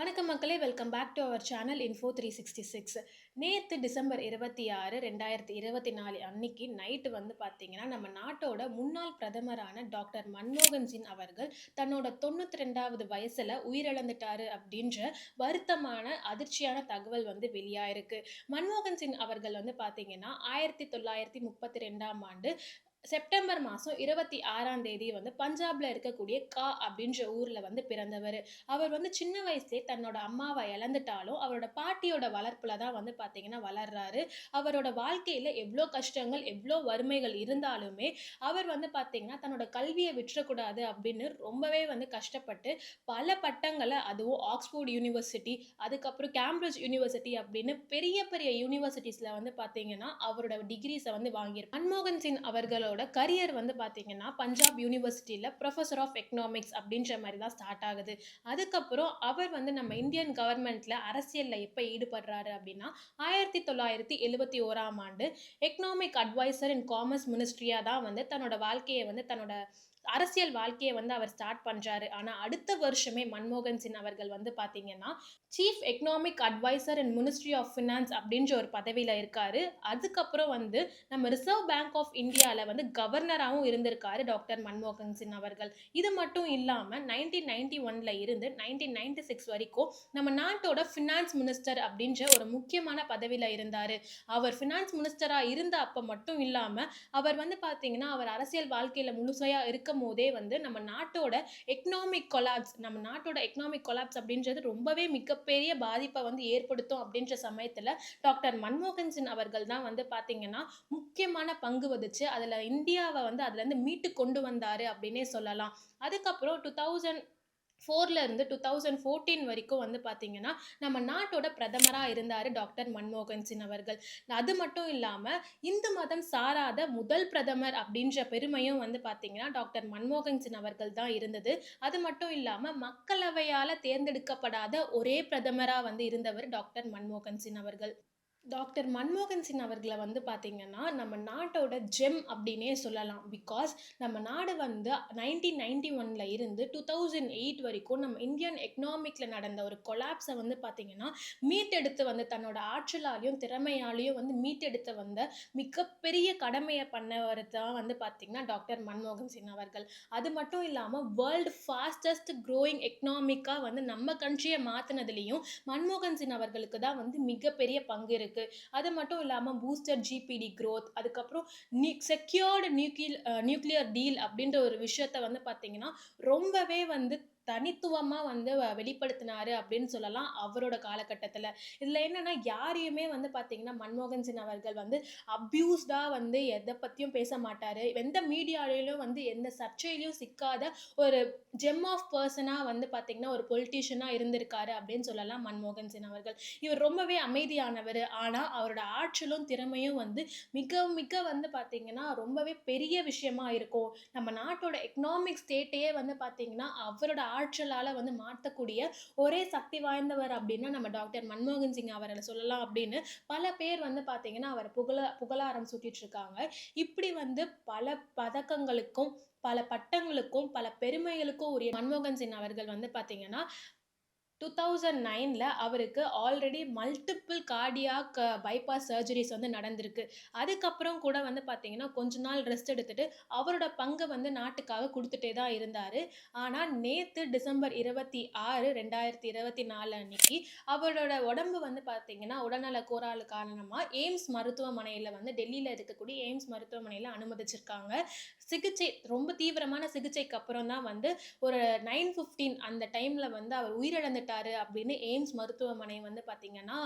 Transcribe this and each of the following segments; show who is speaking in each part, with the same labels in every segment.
Speaker 1: வணக்கம் மக்களே! Welcome back to our channel info 366. நேத்து டிசம்பர் 26, 2024 அன்னைக்கு நைட்டு வந்து பார்த்தீங்கன்னா, நம்ம நாட்டோட முன்னாள் பிரதமரான டாக்டர் மன்மோகன் சிங் அவர்கள் தன்னோட 92வது வயசுல உயிரிழந்துட்டாரு அப்படின்ற வருத்தமான, அதிர்ச்சியான தகவல் வந்து வெளியாயிருக்கு. மன்மோகன் சிங் அவர்கள் வந்து பார்த்தீங்கன்னா, 1932ஆம் ஆண்டு செப்டம்பர் மாசம் 26ஆம் தேதி வந்து பஞ்சாப்ல இருக்கக்கூடிய அப்படின்ற ஊர்ல வந்து பிறந்தவரு. அவர் வந்து சின்ன வயசுலயே தன்னோட அம்மாவ இழந்துட்டாலும், அவரோட பாட்டியோட வளர்ப்புல தான் வந்து பார்த்தீங்கன்னா வளர்றாரு. அவரோட வாழ்க்கையில எவ்ளோ கஷ்டங்கள், எவ்ளோ வறுமைகள் இருந்தாலுமே, அவர் வந்து பார்த்தீங்கன்னா, தன்னோட கல்விய விட்டுறக்கூடாது அப்படின்னு ரொம்பவே வந்து கஷ்டப்பட்டு, பல பட்டங்கள அதுவும் ஆக்ஸ்போர்ட் யூனிவர்சிட்டி, அதுக்கப்புறம் கேம்பிரிட்ஜ் யூனிவர்சிட்டி அப்படின்னு பெரிய பெரிய யூனிவர்சிட்டீஸ்ல வந்து பார்த்தீங்கன்னா, அவரோட டிகிரீஸ வந்து வாங்கியிருப்பார். மன்மோகன் சிங் அவர்களோட கரியர் வந்து பார்த்தீங்கன்னா, பஞ்சாப் யூனிவர்சிட்டில புரொஃபசர் ஆஃப் எக்கனாமிக்ஸ் அப்படின்ற மாரி தான் ஸ்டார்ட் ஆகுது. அதுக்கப்புறம் அவர் வந்து நம்ம இந்தியன் கவர்மெண்ட்ல அரசியல்ல எப்ப ஈடுபடுறாரு அப்படின்னா, 1971ஆம் ஆண்டு எக்கனாமிக் அட்வைசர் இன் காமர்ஸ் மினிஸ்ட்ரியா தான் வந்து தன்னோட அரசியல் வாழ்க்கைய வந்து அவர் ஸ்டார்ட் பண்றாரு. ஆனா அடுத்த வருஷமே மன்மோகன் சிங் அவர்கள் வந்து பார்த்தீங்கன்னா, chief economic adviser in ministry of finance அப்படின்ற ஒரு பதவியில இருக்காரு. அதுக்கப்புறம் வந்து நம்ம ரிசர்வ் பேங்க் ஆஃப் இந்தியால வந்து கவர்னராவும் இருந்திருக்காரு டாக்டர் மன்மோகன் சிங் அவர்கள். இது மட்டும் இல்லாம 1991ல இருந்து 1996 வரைக்கும் நம்ம நாட்டோட ஃபினான்ஸ் மினிஸ்டர் அப்படின்ற ஒரு முக்கியமான பதவியில இருந்தாரு. அவர் ஃபினான்ஸ் மினிஸ்டரா இருந்த அப்ப மட்டும் இல்லாம, அவர் வந்து பார்த்தீங்கன்னா, அவர் அரசியல் வாழ்க்கையில முழுசையா இருக்கும்போதே வந்து நம்ம நாட்டோட எக்கனாமிக் கொலாப்ஸ் அப்படின்றது ரொம்பவே மிகப்பெரிய பாதிப்ப வந்து ஏற்படுத்தும் அப்படின்ற சமயத்துல, டாக்டர் மன்மோகன் சிங் அவர்கள் தான் வந்து பார்த்தீங்கன்னா, முக்கியமான பங்கு வகிச்சு, அதுலருந்து மீட்டு கொண்டு வந்தாரு அப்படின்னே சொல்லலாம். அதுக்கப்புறம் 2004ல இருந்து 2014 வரைக்கும் வந்து பார்த்தீங்கன்னா, நம்ம நாட்டோட பிரதமரா இருந்தாரு டாக்டர் மன்மோகன் சிங் அவர்கள். அது மட்டும் இல்லாம, இந்து மதம் சாராத முதல் பிரதமர் அப்படின்ற பெருமையும் வந்து பார்த்தீங்கன்னா, டாக்டர் மன்மோகன் சிங் அவர்கள் தான் இருந்தது. அது மட்டும் இல்லாம, மக்களவையால தேர்ந்தெடுக்கப்படாத ஒரே பிரதமரா வந்து இருந்தவர் டாக்டர் மன்மோகன் சிங் அவர்கள். டாக்டர் மன்மோகன் சிங் அவர்கள வந்து பார்த்தீங்கன்னா, நம்ம நாட்டோட ஜெம் அப்டின்னே சொல்லலாம். பிகாஸ் நம்ம நாடு வந்து 1991ல இருந்து 2008 வரைக்கும் நம்ம இந்தியன் எக்கனாமிக்ல நடந்த ஒரு கொலாப்ஸ வந்து பார்த்தீங்கன்னா, மீட்டெடுத்து வந்து தன்னோட ஆற்றலாலயும், திறமையாலயும் வந்து மீட்டெடுத்து வந்த மிகப்பெரிய கடமைய பண்ணவரு தான் வந்து பார்த்தீங்கன்னா, டாக்டர் மன்மோகன் சிங் அவர்கள். அது மட்டும் இல்லாம வேர்ல்ட் ஃபாஸ்டஸ்ட் குரோயிங் எக்கனாமிக்கா வந்து நம்ம கண்ட்ரிய மாத்துனதுலயும் மன்மோகன் சிங் அவர்களுக்கு தான் வந்து மிகப்பெரிய பங்கு இருக்கு. அது மட்டும் இல்லாம பூஸ்டர் ஜிபிடி குரோத், அதுக்கப்புறம் செக்யூர்டு நியூக்ளியர் டீல் அப்படின்ற ஒரு விஷயத்த வந்து பார்த்தீங்கன்னா, ரொம்பவே வந்து தனித்துவமா வந்து வெளிப்படுத்தினாரு அப்படின்னு சொல்லலாம் அவரோட காலகட்டத்தில. இதுல என்னன்னா யாரையுமே வந்து பார்த்தீங்கன்னா, மன்மோகன் சிங் அவர்கள் வந்து அப்யூஸ்டா வந்து எத பத்தியும் பேச மாட்டாரு. எந்த மீடியாலயும் வந்து எந்த சர்ச்சையிலயும் சிக்காத ஒரு ஜெம் ஆஃப் பெர்சனா வந்து பார்த்தீங்கன்னா, ஒரு பொலிட்டீஷியனா இருந்திருக்காரு அப்படின்னு சொல்லலாம் மன்மோகன் சிங் அவர்கள். இவர் ரொம்பவே அமைதியானவரு. ஆனா, அவரோட ஆற்றலும், திறமையும் வந்து மிக மிக வந்து பார்த்தீங்கன்னா, ரொம்பவே பெரிய விஷயமா இருக்கும். நம்ம நாட்டோட எக்கனாமிக் ஸ்டேட்டையே வந்து பார்த்தீங்கன்னா, அவரோட ஆற்றலால வந்து மாத்தக்கூடிய ஒரே சக்தி வாய்ந்தவர் அப்டின்னா, நம்ம டாக்டர் மன்மோகன் சிங் அவர்கள சொல்லலாம் அப்படின்னு பல பேர் வந்து பார்த்தீங்கன்னா, அவர புகழாரம் சூட்டிட்டு இருக்காங்க. இப்படி வந்து பல பதக்கங்களுக்கும், பல பட்டங்களுக்கும், பல பெருமைகளுக்கும் உரிய மன்மோகன் சிங் அவர்கள் வந்து பார்த்தீங்கன்னா, 2009ல அவருக்கு already multiple cardiac bypass surgeries வந்து நடந்திருக்கு. அதுக்கப்புறம் கூட வந்து பார்த்தீங்கன்னா, கொஞ்ச நாள் ரெஸ்ட் எடுத்துட்டு, அவரோட பங்க வந்து நாட்டுக்காக குடுத்துட்டே தான் இருந்தாரு. ஆனா, நேத்து டிசம்பர் 26, 2024 அன்னைக்கு அவரோட உடம்பு வந்து பார்த்தீங்கன்னா, உடல்நல கோளாறு காரணமா எய்ம்ஸ் மருத்துவமனையில வந்து டெல்லியில இருக்கக்கூடிய எய்ம்ஸ் மருத்துவமனையில அனுமதிச்சிருக்காங்க. ரொம்ப தீவிரமான சிகிச்சைக்கு அப்புறம் தான் வந்து ஒரு 9:15 அந்த டைம்ல வந்து அவர் உயிரிழந்துட்டாரு அப்படின்னு எய்ம்ஸ் மருத்துவமனை வந்து பார்த்தீங்கன்னா,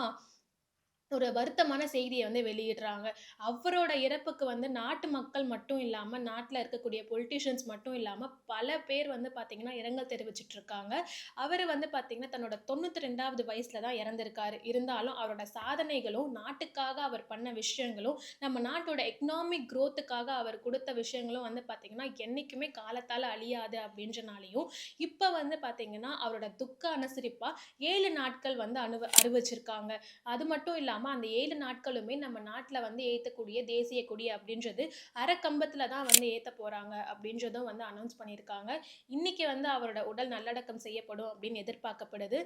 Speaker 1: ஒரு வருத்தமான செய்திய வந்து வெளியிடுறாங்க. அவரோட இறப்புக்கு வந்து நாட்டு மக்கள் மட்டும் இல்லாம, நாட்டுல இருக்கக்கூடிய பொலிட்டீஷியன்ஸ் மட்டும் இல்லாம, பல பேர் வந்து பார்த்தீங்கன்னா, இரங்கல் தெரிவிச்சுட்டு இருக்காங்க. அவரு வந்து பார்த்தீங்கன்னா, தன்னோட 92வது வயசுல தான் இறந்திருக்காரு. இருந்தாலும் அவரோட சாதனைகளும், நாட்டுக்காக அவர் பண்ண விஷயங்களும், நம்ம நாட்டோட எக்கனாமிக் குரோத்துக்காக அவர் குடுத்த விஷயங்களும் வந்து பார்த்தீங்கன்னா, என்னைக்குமே காலத்தால அழியாது அப்படின்றனாலயும், இப்ப வந்து பார்த்தீங்கன்னா, அவரோட துக்க அனுசரிப்பா 7 நாட்கள் வந்து அறிவிச்சிருக்காங்க. அது மட்டும் இல்லாம இல்லாம அந்த 7 நாட்களுமே நம்ம நாட்ல வந்து ஏத்தக்கூடிய தேசிய கொடி அப்படின்றது அரைக்கம்பத்துல தான் வந்து ஏத்தப் போறாங்க அப்படின்றதும் வந்து அனௌன்ஸ் பண்ணியிருக்காங்க. இன்னைக்கு வந்து அவரோட உடல் நல்லடக்கம் செய்யப்படும் அப்படின்னு எதிர்பார்க்கப்படுது.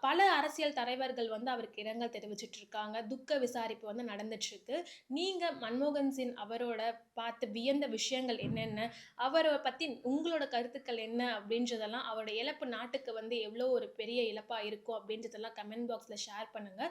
Speaker 1: பல அரசியல் தலைவர்கள் வந்து அவருக்கு இரங்கல் தெரிவிச்சுட்டு இருக்காங்க. துக்க விசாரிப்பு வந்து நடந்துட்டு இருக்கு. நீங்க மன்மோகன் சிங் அவரோட பார்த்து வியந்த விஷயங்கள் என்னென்ன? அவர பத்தி உங்களோட கருத்துக்கள் என்ன? அப்படின்றதெல்லாம் அவரோட இழப்பு நாட்டுக்கு வந்து எவ்வளோ ஒரு பெரிய இழப்பா இருக்கும் அப்படின்றதெல்லாம் கமெண்ட் பாக்ஸ்ல ஷேர் பண்ணுங்க.